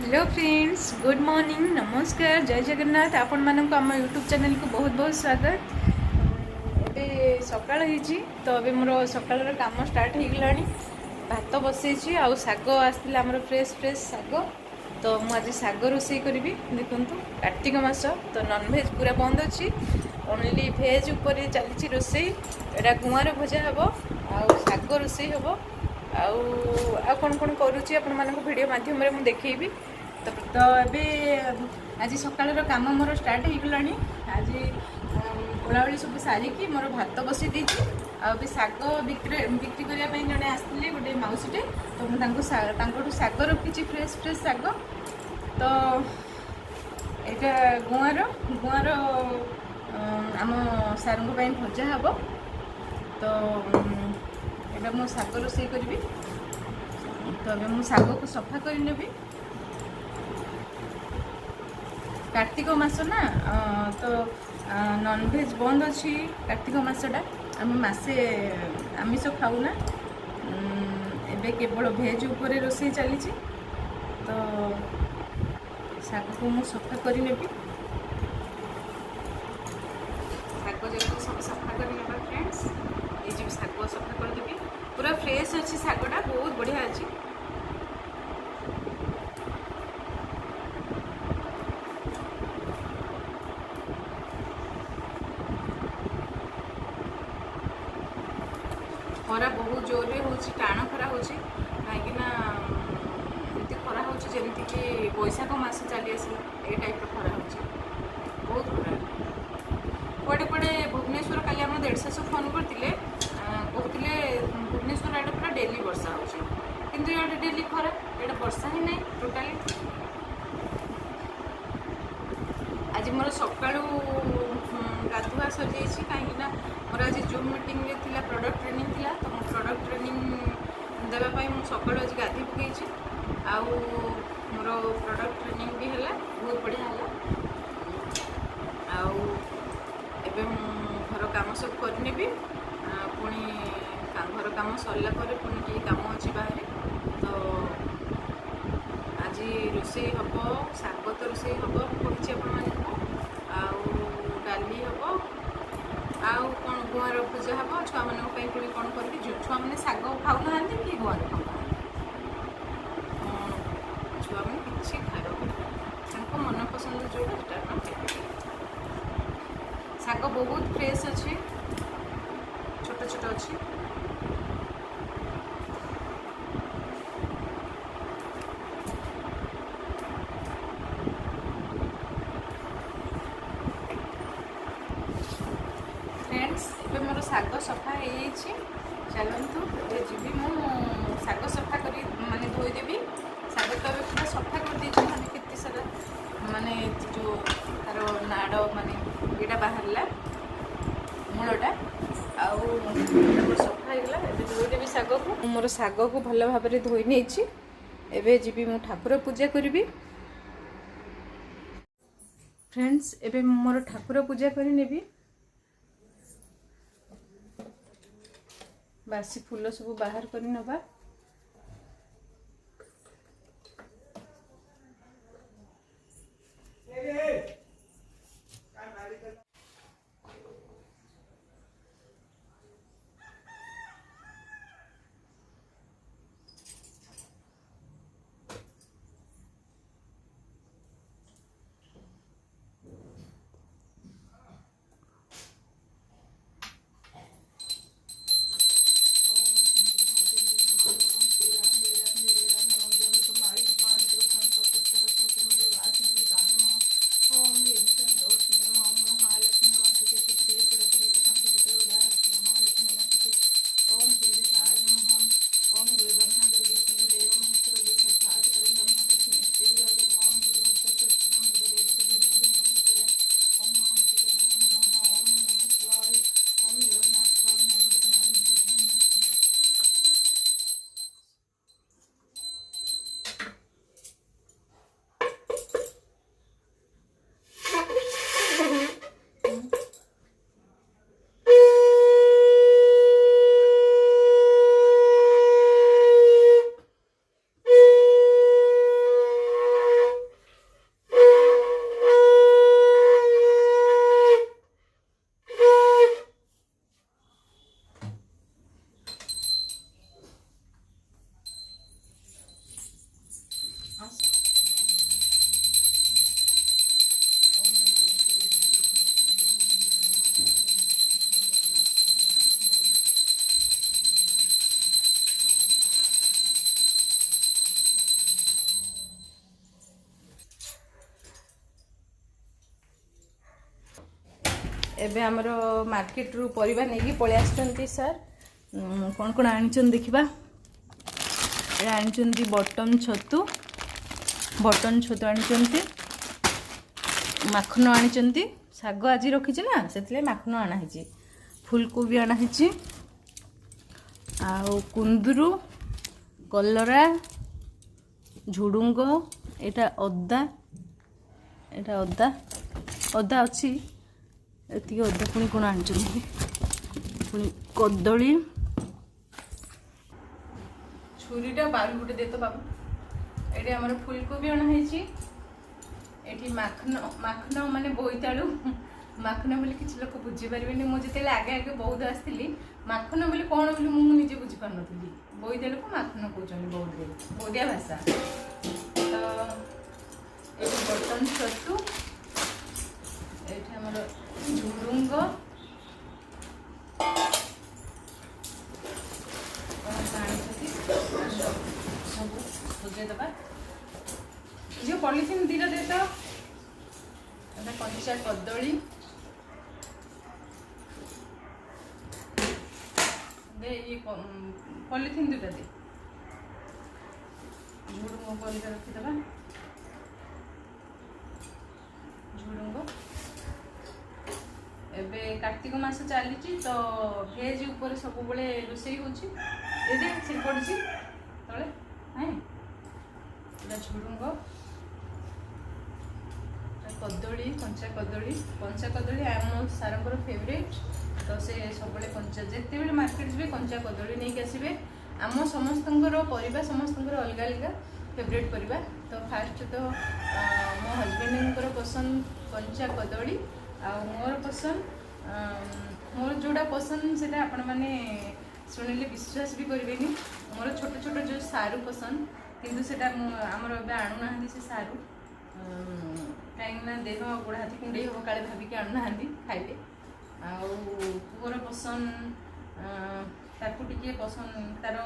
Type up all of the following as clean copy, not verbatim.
Hello friends, good morning, नमस्कार, जय जगन्नाथ। आपण मानक आम यूट्यूब चैनल को बहुत बहुत स्वागत। एबे सकाळ होईची तो अबे मोर सकाळर काम स्टार्ट हो गलानी। भात बसैछि आउ साग आस्तिला हमर फ्रेश फ्रेश साग। तो मु आज साग रोषेई करी। देखंतु कार्तिक मास तो नॉन वेज पूरा बंद अछि, ओनली भेज ऊपर चली रोषेई। एटा गुआर भजा हबो आउ साग रोषेई हबो आउ कौन कौन करुच्ची आपण मानक वीडियो माध्यम रे मु देखैबी। तो अबे आज सकाळर काम मोर स्टार्ट हो गलानी। आज ओलावली सब सारिकी मोर भात बसई देछि। आ भी साग बिक्री करने जड़े आसते गोटे मौसीटे, तो मुझे साग रखी फ्रेश फ्रेश साग। तो यहाँ गुआर आम सार भजा हम। तो यहाँ मो साग रोषेई करी। तो अबे मु साग को सफा कर नेबी। कार्तिक मास ना, तो नॉनवेज बंद अच्छी। कार्तिक मसटा आम मसे आमिष खाऊना, एबे केवल भेज ऊपर रोषेई चली। तो साग को मु सफा कर नेबी। साग जब सब सफा कर नेबा फ्रेंड्स, ये जो साग सफा कर देबी। पूरा फ्रेश अच्छी सागटा, बहुत बढ़िया अच्छी। खरा बहुत जोर हो टाण खरा हो कहीं खरा हो जमीक बैशाख मस चली आसला ए टाइप खरा हो बहुत खरा। कड़े कड़े भुवनेश्वर काली आम देढ़शाशु फोन करते कहते भुवनेश्वर आड़े पूरा डेली वर्षा हो, किंतु ये डेली खरा, ये वर्षा ही नहीं टोटाली। आज मोर सका गाधुआ सर कहीं मोर आज जूम मीटिंग रे थिला प्रोडक्ट ट्रेनिंग थिला। तो मो प्रोडक्ट ट्रेनिंग देवाई मुझे सका आज गाधे पकई आउ मोर प्रोडक्ट ट्रेनिंग भी है, बहुत बढ़िया है। आउ एबे घर काम सब करने पुणी घर काम सरला पुणी कि काम अच्छी बाहर। तो आज रोषेई हम साग, तो रोषेई हम कही आपको डाली हम आउ कौन गुआर पूजा हम छुआ मान पुणी कौन करी। छुआ मैंने साग खाऊ ना कि गुआर खाऊ ना, छुआ मैंने किसी खाइबा मन पसंद जोटा साग बहुत फ्रेश अच्छी, छोट छोट अच्छी। फ्रेंड्स ए मोर साग सफा हो चलतु जी मु साग सफा कर माने धोईदेवी। साग तो पूरा सफा कर दी माने केते सारा माने जो तार नाड़ माने ये बाहरला मूलटा आउ सफा होगा। धोईदेवी साग को, मोर साग को भल भाव में धोई नहीं। एबे जीवी मु ठाकुर पूजा करी। फ्रेंड्स एबे मोर ठाकुर पूजा करी नेबी। बासी फूल सब बाहर कर नवा। एबे हमर मार्केट रु परिबा नेकी पळे आछंती सर कोन कोन आनिचन देखिबा ए आनिचंती बटन छतु आनिचंती माखन आनिचंती साग आज रखिछि ना सेतले माखन आना हिछि फूलकोबी आना हिछि आ कुंदरू कलरा झुडुंग एटा अदा अच्छी एति अदा पुणी कोण आनिचंती पुणी कदली छुरीटा बाल गुटे दे तो बाबू एटी हमर फूलकोबी आना हिछि एटी माखन माने बोईतालु माखन बोली किसी लोक बुझी पारे मुझे आगे आगे बहुत आसती माखन बोली कौन बोली मुझे बुझी पार नी बोईतालु को माखन कहते बौद्धिया भाषा तो ये बटन छतु ये झुडुंग सब बुझेदबा जो पॉलिथिन दीटा दे तो कंचा कदली दे ये पॉलिथिन दुटा दे झुडुंग परिका रखिदेबा झुडुंग एबे कार्तिक मास चली तो भेज ऊपर सब बड़े रोषे होती पड़ी तले हाँ झुडुंग कदली कंचा कदली आम सारंकर फेवरेट तो से सब कंचा जिते बड़े मार्केट जी कंचा कदली नहीं आसबे आम समस्त परिबा समस्त अलग अलग फेवरेट परिबा तो फास्ट तो मो हजबैंड पसंद कंचा कदली आ मोर पसंद मोर जोड़ा पसंद से आपण मैंने शुणिले विश्वास भी करेंगे मोर छोट छोट जो सारू पसंद किंतु से आमर आणुना से सारू कहीं देह गोड़ हाथ कुंडे हम काले भाविक आणुना खाइबे आर पसंद ताकू टे पसंद तार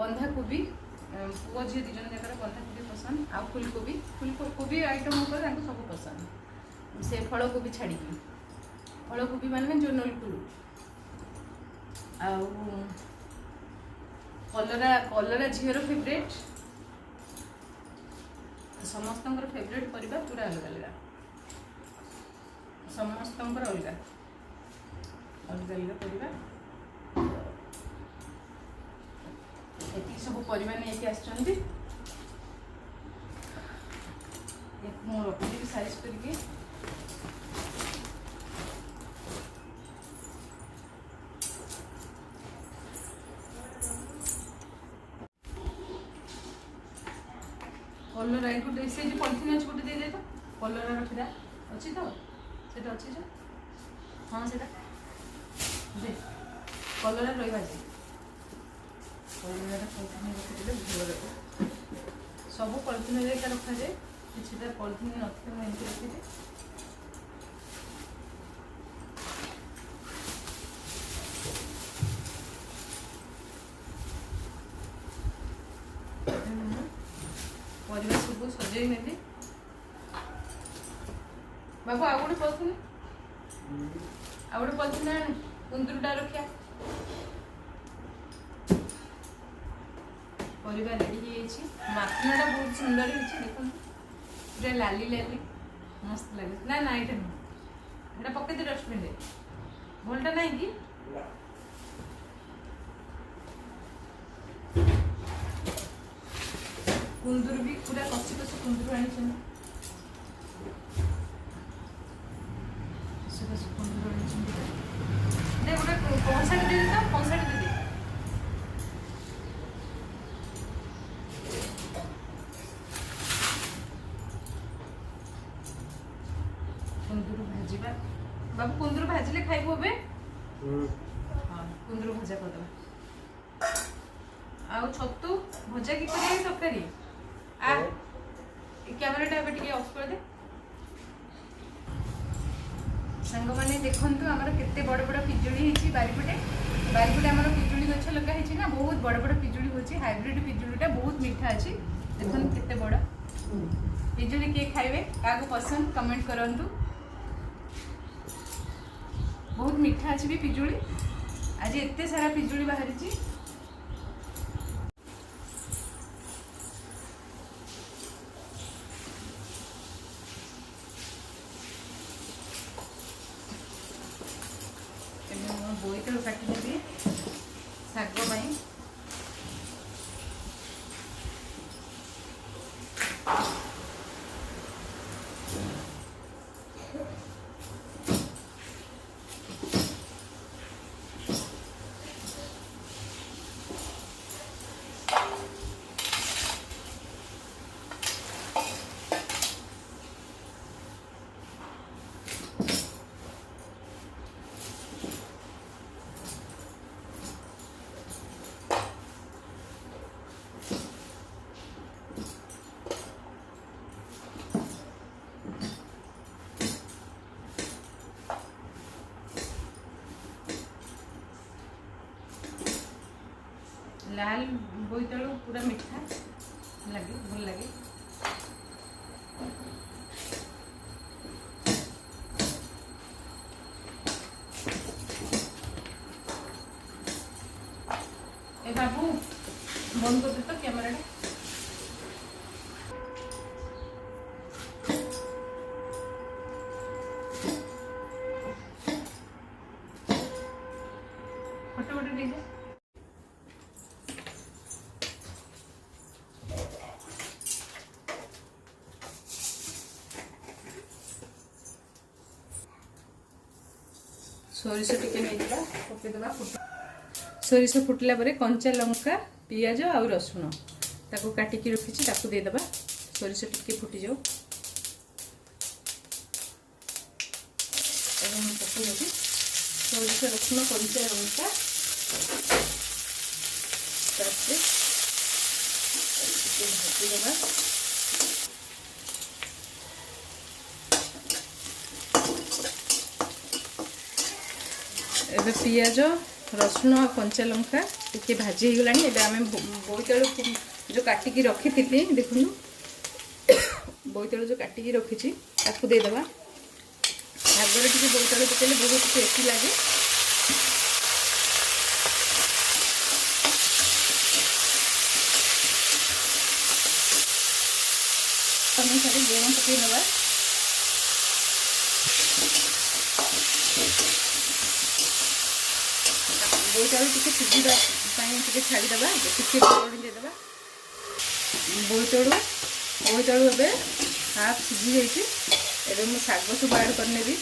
बंधाकोबी पुओ झी दिजन जाकर बंधाकोबी पसंद आ फूलकोबी आइटम सब पसंद से फलकोबी छाड़ी फलकोबी मान जो नलकुलू कलरा झीर फेवरेट समस्त फेवरेट परिबा पूरा अलग अलग समस्त अलग अलग अलग परिबा एति सब परिबा नहीं आछंती एक मो रखी साइज करके कलरा गोटे से पॉलिथिन अच्छे गोटे दे तो कलरा रखा अच्छी तो सेटा अच्छी जो हाँ से दे कलरा रहा जे कलरा पॉलिथिन रखिदे भल रहा सब पॉलिथिन रखा जाए किसी पॉलिथिन नथिले मुझे रखिदे परिवार सब सजे नेली बाबू आ गोटे पॉलिथिन आने कुंदरूटा रखिया परिवार रेडी माखनटा बहुत सुंदर देखो पूरा लाली लाली मस्त लगे ना ना ये नुह पकई दे डस्टबिन भलटा ना कि कुंदूर भी पूरा कसी कसी कुंदूर आनी कुंदूर दे गोटे कंसाटी दे तो कंसाटी दे कुंदूर भाजवा बाबू कुंदूर भाजिले खाइबो बे हाँ कुंदूर भजा करदे आ छतु भजा की करिए तरकारी आ कैमराटा एबे टिके ऑफ कर दे संग माने देखंतु हमर केते बड़ बड़ पिजुली हिची बारीपटे हमर पिजुली गछ लगा हिची ना बहुत बड़ बड़ पिजुली होची हाइब्रिड पिजुलीटा बहुत मीठा अछि देखन केते बड़ पिजुली के खाइबे काको पसंद कमेंट करंतु बहुत मीठा अच्छे भी पिजुली आज एत सारा पिजुली बाहरी बोईतालु काटिदेवी शाग पाई लाल बोईतालु पूरा मीठा लगे भल लगे ए बाबू बंद कर दे तो कैमरा फोटो फोटो लीजिए सोरिष टिके नहीं पकईदेवा सोरिष फुटला पर कंचा लंका पियाज आ रसुण ताको काटिकी रखी ताकू देदेबा सोरिष टिके फुटी जाऊ पकईदेवी सोरिष रसुण कंचा लंका भाजीदेवा एबे पियाज रसुण और कंचा लंका टिके भाजी हो गलानी एबे आमे बोईतालु जो काटिकी रखी थी देखु बोईतालु जो काटिकी रखी ताकू देदेबा आगर टिके बोईतालु पकेले बहुत टेस्टी लगे अनुसार लुण पकई नवा बोईतालु टिके सिझा छाड़ीदेवा टिके देदेवा बोईतालु ए हाफ सिझी जाइए मु शाग सब ऐड करनेबी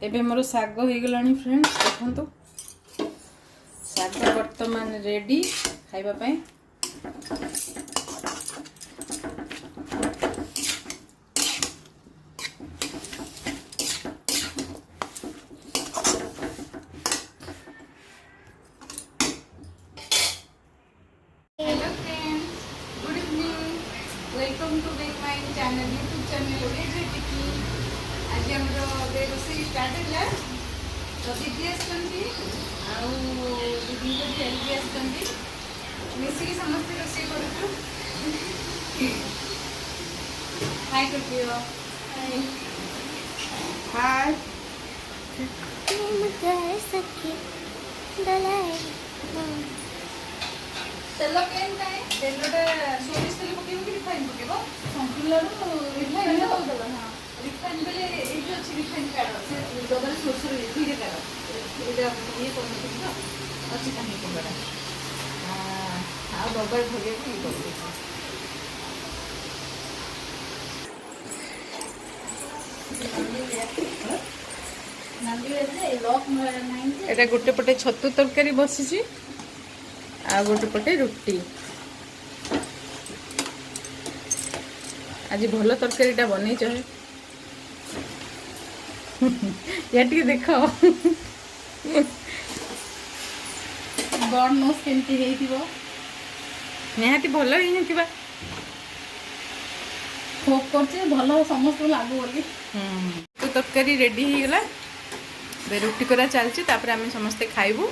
एबे मोर शाग हो गलानी फ्रेंड्स देखंतु शाग वर्तमान रेडी खाइबा पई hello friends good evening welcome to back my channel YouTube channel Odia टिकी आज हमरो रोषेई स्टार्ट है तो दीदी आसती दीदी हेल्प आसती मिसिकी समस्त रोषेई करूँ हाय कर हाय तेल केन काए तेलटा सोरिष तेल पकेबो कि रिफाइन पकेबो संपूर्ण रिफाइन दबा हां रिफाइन बेले ए जो अछि रिफाइन काढो से डबल सोर्स रे धीरे काढो एटा ये करने तो अछि काहे कोबरा आ डबल भगे कि करबो एटा गोटे पटे छतु तरकारी बसिची आ गोटे पटे रुटी आज भल तरकारीटा बन या देख गॉड नोस केमती हेइथिबो निहाती भल ही नथिबा होप करछे भलो समस्त लागू बोली तो तरकारी रेडी हो गला बे रुटी करा चलची तापर आम समस्ते खाइबू